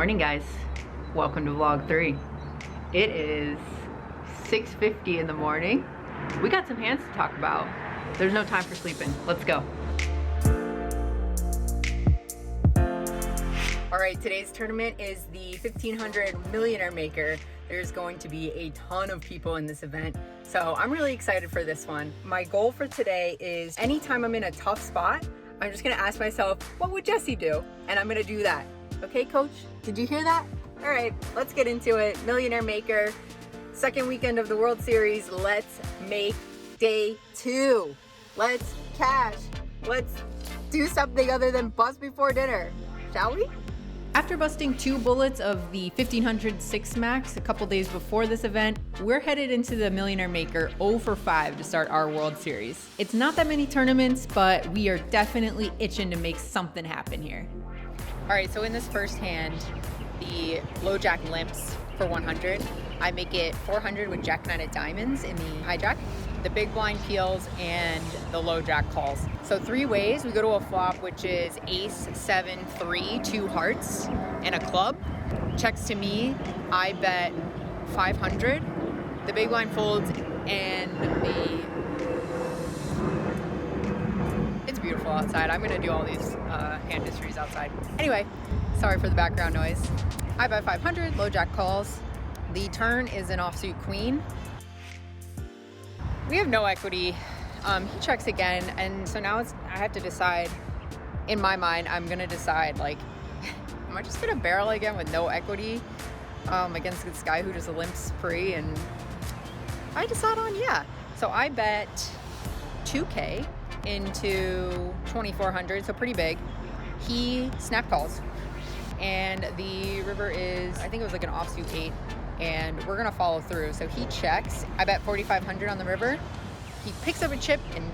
Morning, guys. Welcome to vlog 3. It is 6:50 in the morning. We got some hands to talk about. There's no time for sleeping. Let's go. All right, today's tournament is the 1500 Millionaire Maker. There's going to be a ton of people in this event, so I'm really excited for this one. My goal for today is anytime I'm in a tough spot, I'm just gonna ask myself, what would Jessie do? And I'm gonna do that. Okay, coach? Did you hear that? All right, let's get into it. Millionaire Maker, second weekend of the World Series. Let's make day 2. Let's cash. Let's do something other than bust before dinner, shall we? After busting 2 bullets of the 1500 6 max a couple days before this event, we're headed into the Millionaire Maker 0 for 5 to start our World Series. It's not that many tournaments, but we are definitely itching to make something happen here. All right, so in this first hand, the low jack limps for 100. I make it 400 with jack 9 of diamonds in the hijack. The big blind peels and the low jack calls. So 3 ways. We go to a flop, which is ace, 7, 3, 2 hearts, and a club. Checks to me. I bet 500. The big blind folds, and it's beautiful outside. I'm gonna do all these hand histories outside. Anyway, sorry for the background noise. I bet 500. Low jack calls. The turn is an offsuit queen. We have no equity. He checks again, and so now I have to decide. In my mind, I'm gonna decide, like, am I just gonna barrel again with no equity against this guy who just limps free? And I decide on yeah. So I bet 2K into 2400, so pretty big. He snap calls, and the river is, I think it was like an offsuit 8. And we're gonna follow through. So he checks. I bet 4,500 on the river. He picks up a chip and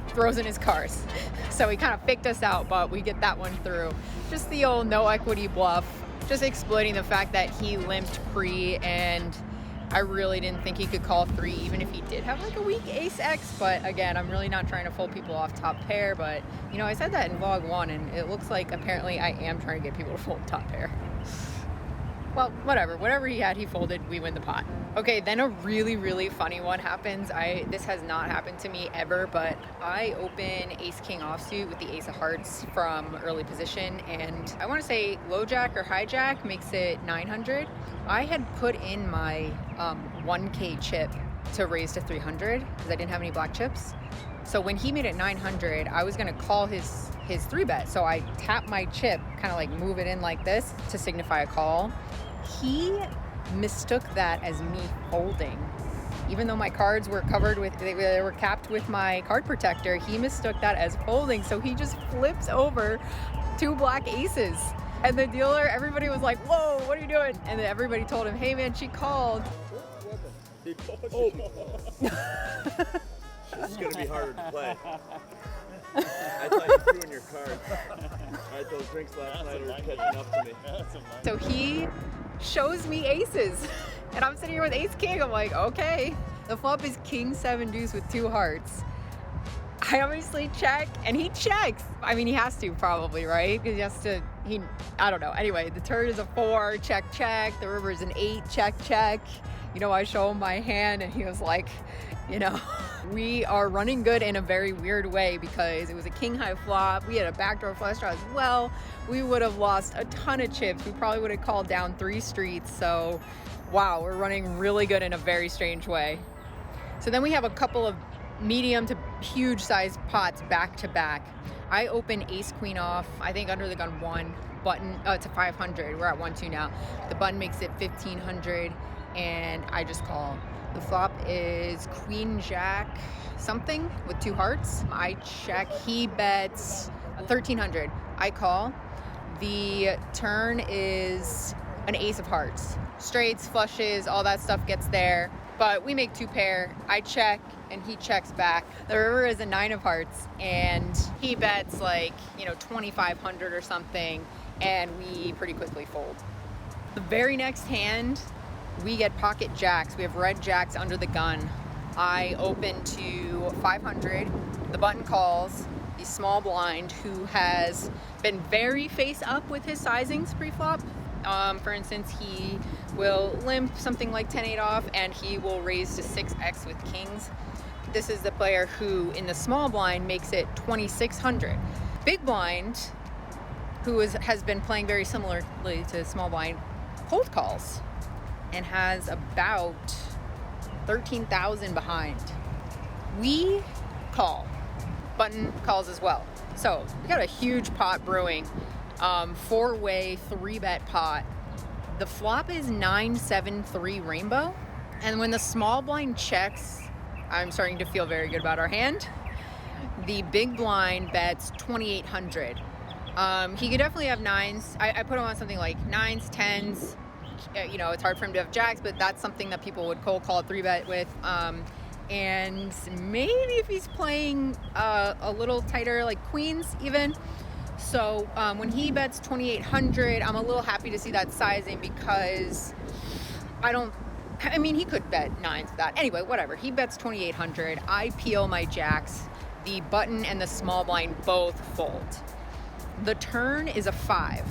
throws in his cars. So he kind of picked us out, but we get that one through. Just the old no equity bluff, just exploiting the fact that he limped pre, and I really didn't think he could call 3, even if he did have like a weak ace X. But again, I'm really not trying to fold people off top pair, but you know, I said that in vlog 1, and it looks like apparently I am trying to get people to fold top pair. Well, whatever he had, he folded, we win the pot. Okay, then a really, really funny one happens. This has not happened to me ever, but I open ace king offsuit with the ace of hearts from early position, and I wanna say low jack or hijack makes it 900. I had put in my 1K chip to raise to 300 because I didn't have any black chips. So when he made it 900, I was gonna call his 3-bet. So I tap my chip, kind of like move it in like this to signify a call. He mistook that as me folding. Even though my cards were covered with, they were capped with my card protector, he mistook that as folding. So he just flips over 2 black aces. And the dealer, everybody was like, whoa, what are you doing? And then everybody told him, hey man, she called. Oh. This is gonna be harder to play. I thought you threw in your cards. I had those drinks last night were catching up to me. So he shows me aces, and I'm sitting here with ace king. I'm like, okay. The flop is king 7 deuce with 2 hearts. I obviously check, and he checks. I mean, he has to probably, right? Because he has to, I don't know. Anyway, the turn is a 4, check, check. The river is an 8, check, check. You know, I show him my hand, and he was like, you know, we are running good in a very weird way because it was a king high flop. We had a backdoor flush draw as well. We would have lost a ton of chips. We probably would have called down 3 streets. So, wow, we're running really good in a very strange way. So then we have a couple of medium to huge size pots back to back. I open ace queen off, I think under the gun 1, button to 500. We're at 1-2 now. The button makes it 1500, and I just call. The flop is queen jack something with 2 hearts. I check. He bets 1300. I call. The turn is an ace of hearts. Straights, flushes, all that stuff gets there. But we make 2 pair. I check, and he checks back. The river is a 9 of hearts, and he bets like, you know, 2500 or something, and we pretty quickly fold. The very next hand, we get pocket jacks. We have red jacks under the gun. I open to 500. The button calls. the small blind who has been very face up with his sizings pre-flop. For instance, he will limp something like 10-8 off, and he will raise to 6x with kings. This is the player who, in the small blind, makes it 2,600. Big blind, who has been playing very similarly to small blind, cold calls and has about 13,000 behind. We call. Button calls as well. So we got a huge pot brewing. 4-way 3-bet pot. The flop is 9-7-3 rainbow. And when the small blind checks, I'm starting to feel very good about our hand. The big blind bets 2,800. He could definitely have nines. I put him on something like nines, tens. You know, it's hard for him to have jacks, but that's something that people would cold call a 3-bet with. And maybe if he's playing a little tighter, like queens even. So when he bets 2,800, I'm a little happy to see that sizing, because I mean, he could bet nines with that. Anyway, whatever. He bets 2,800. I peel my jacks. The button and the small blind both fold. The turn is a 5.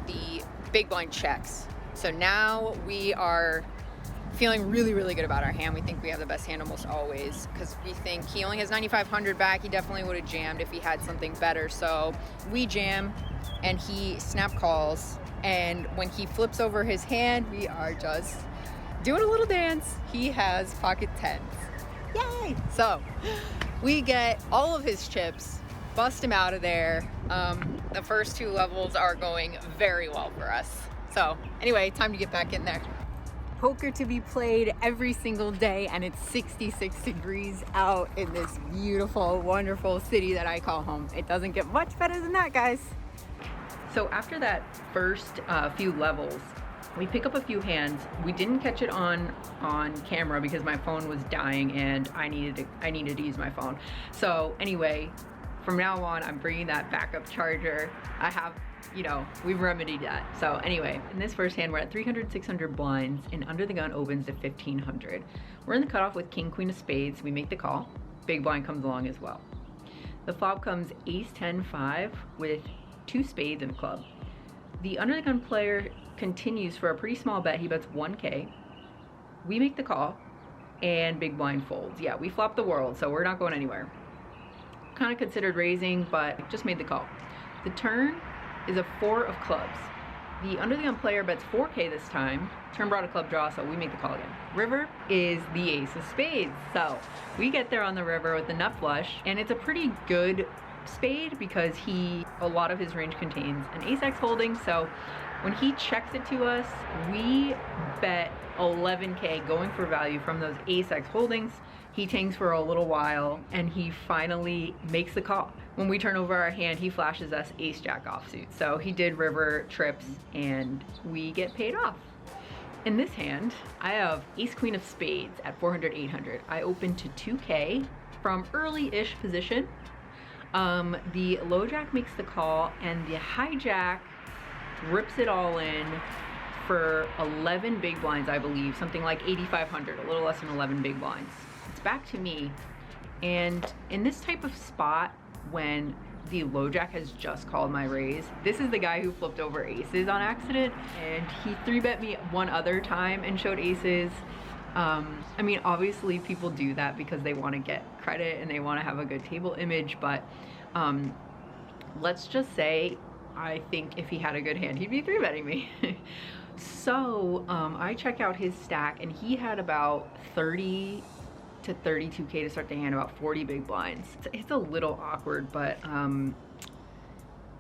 The big blind checks. So now we are feeling really, really good about our hand. We think we have the best hand almost always, because we think he only has 9,500 back. He definitely would have jammed if he had something better. So we jam, and he snap calls. And when he flips over his hand, we are just doing a little dance. He has pocket tens. Yay! So we get all of his chips, bust him out of there. The first 2 levels are going very well for us. So anyway, time to get back in there. Poker to be played every single day, and it's 66 degrees out in this beautiful, wonderful city that I call home. It doesn't get much better than that, guys. So after that first few levels, we pick up a few hands. We didn't catch it on camera because my phone was dying and I needed to use my phone. So anyway, from now on, I'm bringing that backup charger. We've remedied that. So anyway, in this first hand, we're at 300, 600 blinds, and under the gun opens to 1,500. We're in the cutoff with king, queen of spades. We make the call. Big blind comes along as well. The flop comes ace, 10, 5 with 2 spades and a club. The under the gun player continues for a pretty small bet. He bets 1K. We make the call, and big blind folds. Yeah, we flop the world, so we're not going anywhere. Kind of considered raising, but just made the call. The turn is a 4 of clubs. The under the gun player bets 4K this time. Turn brought a club draw, so we make the call again. River is the ace of spades. So we get there on the river with the nut flush, and it's a pretty good spade because a lot of his range contains an ace-x holding. So when he checks it to us, we bet 11K going for value from those ace-x holdings. He tanks for a little while, and he finally makes the call. When we turn over our hand, he flashes us ace-jack offsuit. So he did river trips, and we get paid off. In this hand, I have ace-queen of spades at 400, 800. I open to 2K from early-ish position. The low jack makes the call, and the hijack rips it all in for 11 big blinds, I believe, something like 8,500, a little less than 11 big blinds. It's back to me, and in this type of spot, when the low jack has just called my raise, this is the guy who flipped over aces on accident, and he 3-bet me one other time and showed aces. I mean, obviously people do that because they want to get credit and they want to have a good table image, but let's just say I think if he had a good hand, he'd be 3-betting me. So I check out his stack, and he had about 30 to 32K to start the hand, about 40 big blinds. It's a little awkward, but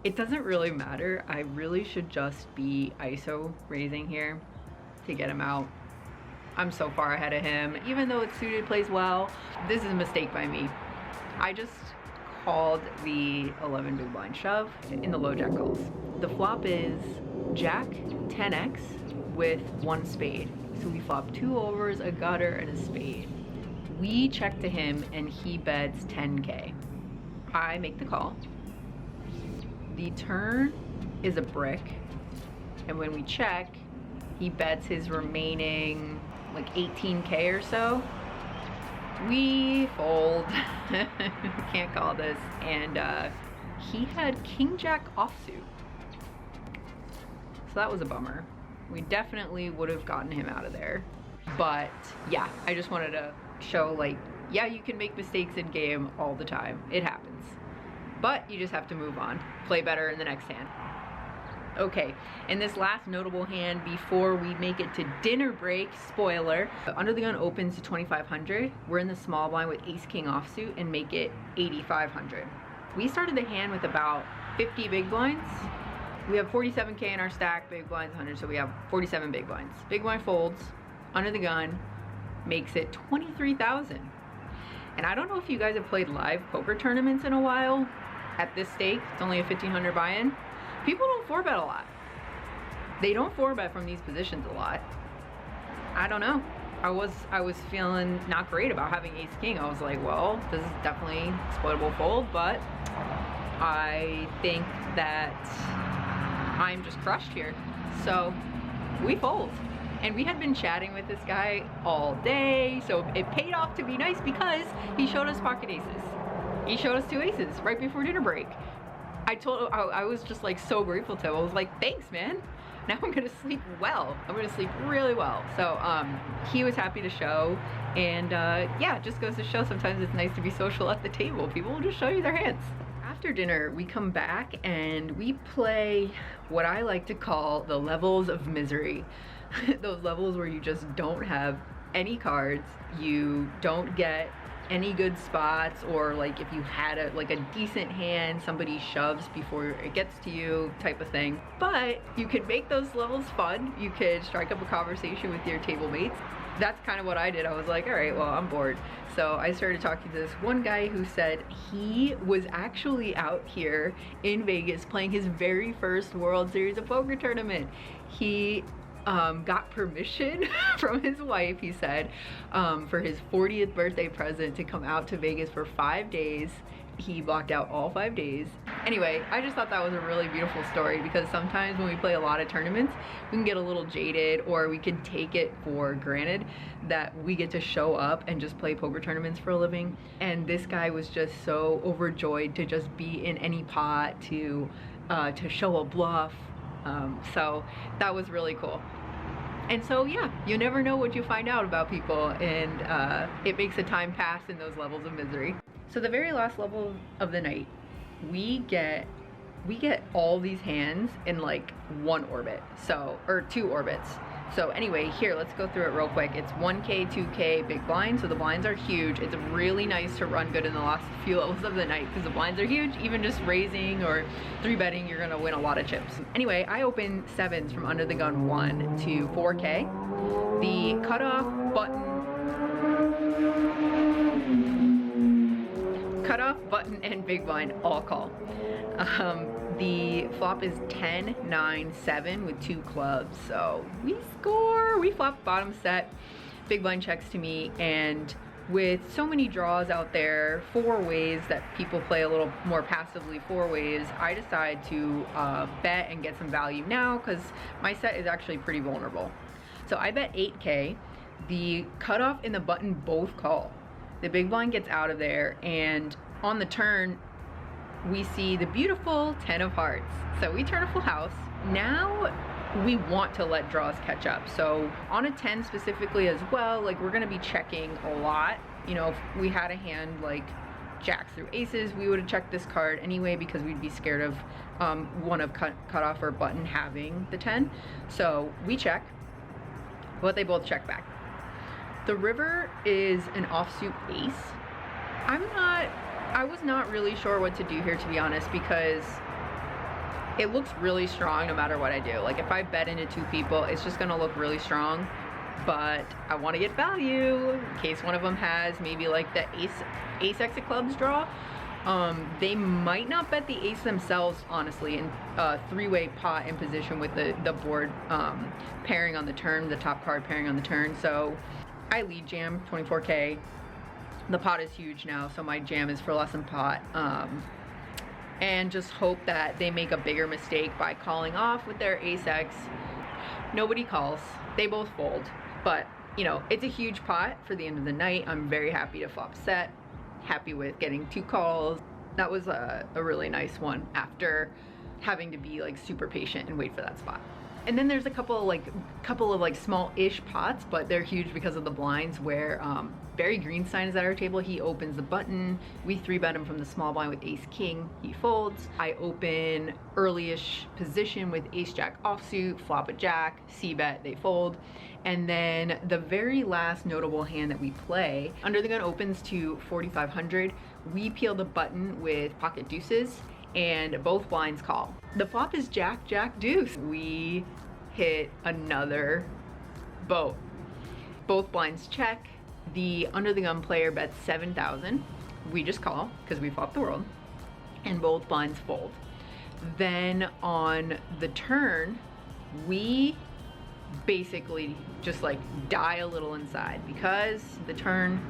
it doesn't really matter. I really should just be ISO raising here to get him out. I'm so far ahead of him. Even though it's suited, plays well, this is a mistake by me. I just called the 11 big blind shove in the low jack calls. The flop is jack 10x with 1 spade. So we flop 2 overs, a gutter, and a spade. We check to him, and he bets 10K. I make the call. The turn is a brick, and when we check, he bets his remaining like 18K or so. We fold. Can't call this. And he had king jack offsuit. So that was a bummer. We definitely would have gotten him out of there. But yeah, I just wanted to show like, yeah, you can make mistakes in game all the time. It happens. But you just have to move on. Play better in the next hand. Okay, in this last notable hand before we make it to dinner break, spoiler, Under the Gun opens to 2,500. We're in the small blind with ace king offsuit and make it 8,500. We started the hand with about 50 big blinds. We have 47K in our stack, big blinds 100, so we have 47 big blinds. Big blind folds, Under the Gun makes it 23,000. And I don't know if you guys have played live poker tournaments in a while. At this stake, it's only a 1,500 buy-in. People don't 4-bet a lot. They don't 4-bet from these positions a lot. I don't know. I was feeling not great about having ace king. I was like, well, this is definitely exploitable fold, but I think that I'm just crushed here. So we fold. And we had been chatting with this guy all day, so it paid off to be nice because he showed us pocket aces. He showed us 2 aces right before dinner break. I was just like so grateful to him. I was like, thanks, man. Now I'm gonna sleep well. I'm gonna sleep really well. So he was happy to show, and yeah, it just goes to show sometimes it's nice to be social at the table. People will just show you their hands. After dinner, we come back and we play what I like to call the levels of misery. Those levels where you just don't have any cards, you don't get any good spots, or like if you had a decent hand, somebody shoves before it gets to you type of thing. But you could make those levels fun. You could strike up a conversation with your table mates. That's kind of what I did. I was like, all right, well, I'm bored. So I started talking to this one guy who said he was actually out here in Vegas playing his very first World Series of Poker tournament. He got permission from his wife, he said, for his 40th birthday present to come out to Vegas for 5 days. He blocked out all 5 days. Anyway, I just thought that was a really beautiful story, because sometimes when we play a lot of tournaments, we can get a little jaded, or we can take it for granted that we get to show up and just play poker tournaments for a living. And this guy was just so overjoyed to just be in any pot, to show a bluff. So that was really cool. And so yeah, you never know what you find out about people, and it makes the time pass in those levels of misery. So the very last level of the night, we get all these hands in like 1 orbit, or 2 orbits. So anyway, here, let's go through it real quick. It's 1K, 2K, big blind, so the blinds are huge. It's really nice to run good in the last few levels of the night because the blinds are huge. Even just raising or 3-betting, you're gonna win a lot of chips. Anyway, I open 7s from Under the Gun 1 to 4K. The cutoff button and big blind all call. The flop is 10, 9, 7 with 2 clubs. So we score, we flop bottom set, big blind checks to me, and with so many draws out there, 4 ways that people play a little more passively, 4 ways, I decide to bet and get some value now because my set is actually pretty vulnerable. So I bet 8K, the cutoff and the button both call. The big blind gets out of there, and on the turn, we see the beautiful 10 of hearts. So we turn a full house. Now we want to let draws catch up. So on a 10 specifically as well, like we're gonna be checking a lot. You know, if we had a hand like jacks through aces, we would have checked this card anyway because we'd be scared of one of cutoff or button having the 10. So we check, but they both check back. The river is an offsuit ace. I was not really sure what to do here, to be honest, because it looks really strong no matter what I do. Like if I bet into 2 people, it's just gonna look really strong, but I want to get value in case one of them has maybe like the ace exit clubs draw. They might not bet the ace themselves, honestly, in a 3-way pot in position with the board pairing on the turn, the top card pairing on the turn. So I lead jam 24K. The pot is huge now, so my jam is for less than pot. And just hope that they make a bigger mistake by calling off with their ace-x. Nobody calls, they both fold. But, you know, it's a huge pot for the end of the night. I'm very happy to flop set, happy with getting 2 calls. That was a really nice one after having to be like super patient and wait for that spot. And then there's a couple of like small-ish pots, but they're huge because of the blinds, where Barry Greenstein is at our table. He opens the button. We 3-bet him from the small blind with ace king. He folds. I open early-ish position with ace jack offsuit, flop a jack, c-bet, they fold. And then the very last notable hand that we play, under the gun opens to 4,500. We peel the button with pocket deuces, and both blinds call. The flop is jack, jack, deuce. We hit another boat. Both blinds check. The under the gun player bets 7,000. We just call because we flop the world, and both blinds fold. Then on the turn, we basically just like die a little inside because the turn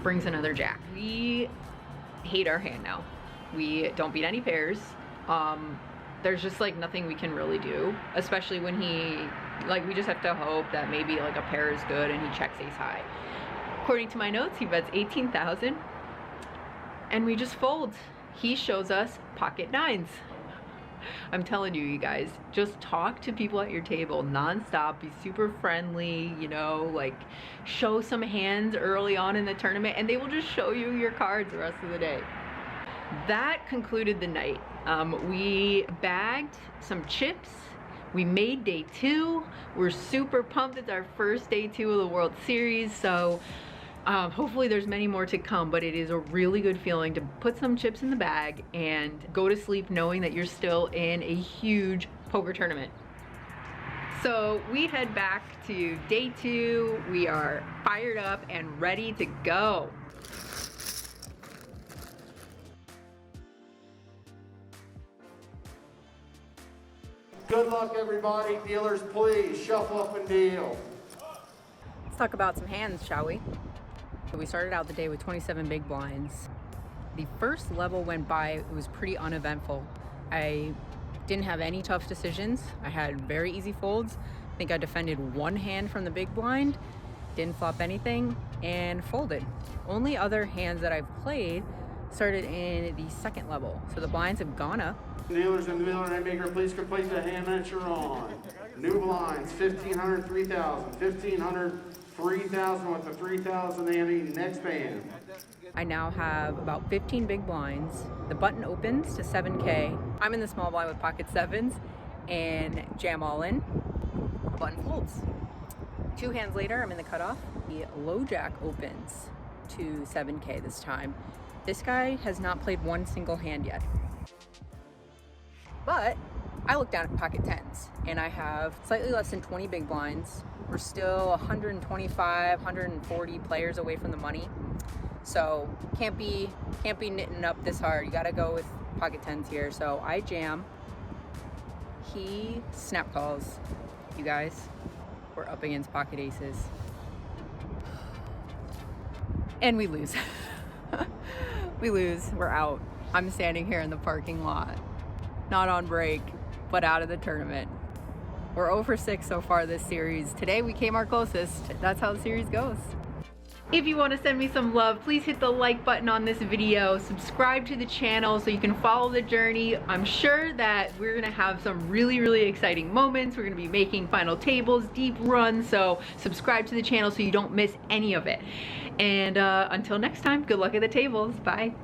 brings another jack. We hate our hand now. We don't beat any pairs. There's just like nothing we can really do, especially when we just have to hope that maybe like a pair is good and he checks ace high. According to my notes, he bets 18,000 and we just fold. He shows us pocket nines. I'm telling you, you guys, just talk to people at your table nonstop, be super friendly, you know, like show some hands early on in the tournament and they will just show you your cards the rest of the day. That concluded the night. We bagged some chips. We made day 2. We're super pumped. It's our first day 2 of the World Series, so hopefully there's many more to come, but it is a really good feeling to put some chips in the bag and go to sleep knowing that you're still in a huge poker tournament. So we head back to day 2. We are fired up and ready to go. Good luck, everybody. Dealers, please shuffle up and deal. Let's talk about some hands, shall we? So we started out the day with 27 big blinds. The first level went by, it was pretty uneventful. I didn't have any tough decisions. I had very easy folds. I think I defended one hand from the big blind, didn't flop anything, and folded. Only other hands that I've played started in the second level. So the blinds have gone up. Dealers and the Millionaire Maker, please complete the hand minutes you're on. New blinds, 1,500, 3,000, 1,500, 3,000 with the 3,000 ante. Next band. I now have about 15 big blinds. The button opens to 7K. I'm in the small blind with pocket sevens and jam all in. The button folds. 2 hands later, I'm in the cutoff. The low jack opens to 7K this time. This guy has not played one single hand yet. But I look down at pocket tens and I have slightly less than 20 big blinds. We're still 125, 140 players away from the money. So can't be knitting up this hard. You gotta go with pocket tens here. So I jam. He snap calls. You guys, we're up against pocket aces. And we lose. We lose, we're out. I'm standing here in the parking lot. Not on break, but out of the tournament. We're 0 for 6 so far this series. Today we came our closest. That's how the series goes. If you want to send me some love, please hit the like button on this video. Subscribe to the channel so you can follow the journey. I'm sure that we're going to have some really, really exciting moments. We're going to be making final tables, deep runs, so subscribe to the channel so you don't miss any of it. And until next time, good luck at the tables. Bye.